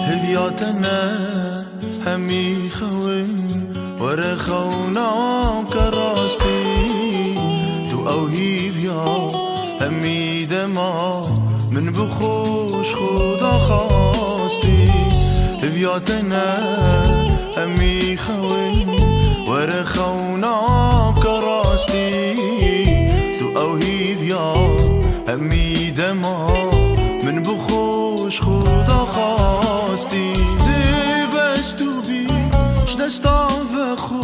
هدياتنا همي خوين ورخونا كراستي تو اوهيب يا همي دما من بخوش خدا خاستي هدياتنا همي خوين ورخونا كراستي تو اوهيب يا همي دما من بخوش خدا خاستي دي بس تو بي شدستان خو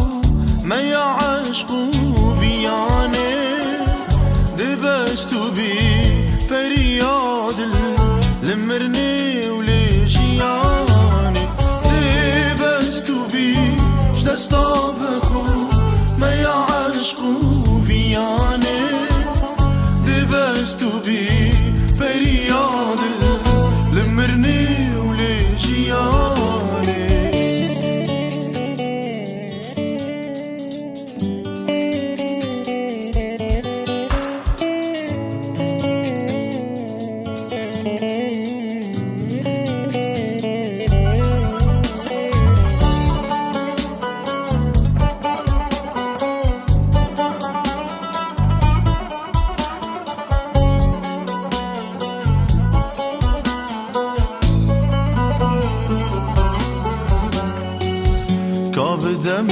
ما يعشقو بياني دي بس تو بي فرياد لمرني ولجياني دي بس تو بي شدستان خو ما يعشقو بياني دي بس تو بي فرياد لمرني ولجياني كابدم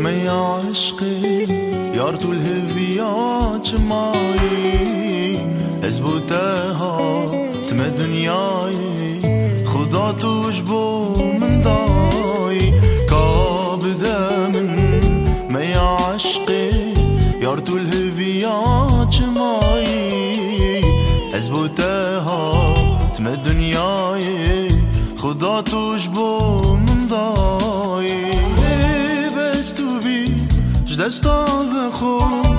ما يعشقي يارتو الهفيات ماي اثبتها تم دنياي خدا تجبو من داي كابدم ما يعشقي يارتو الهفيات ماي اثبتها تم دنياي خدا تجبو من داي بس تو بی دستان خود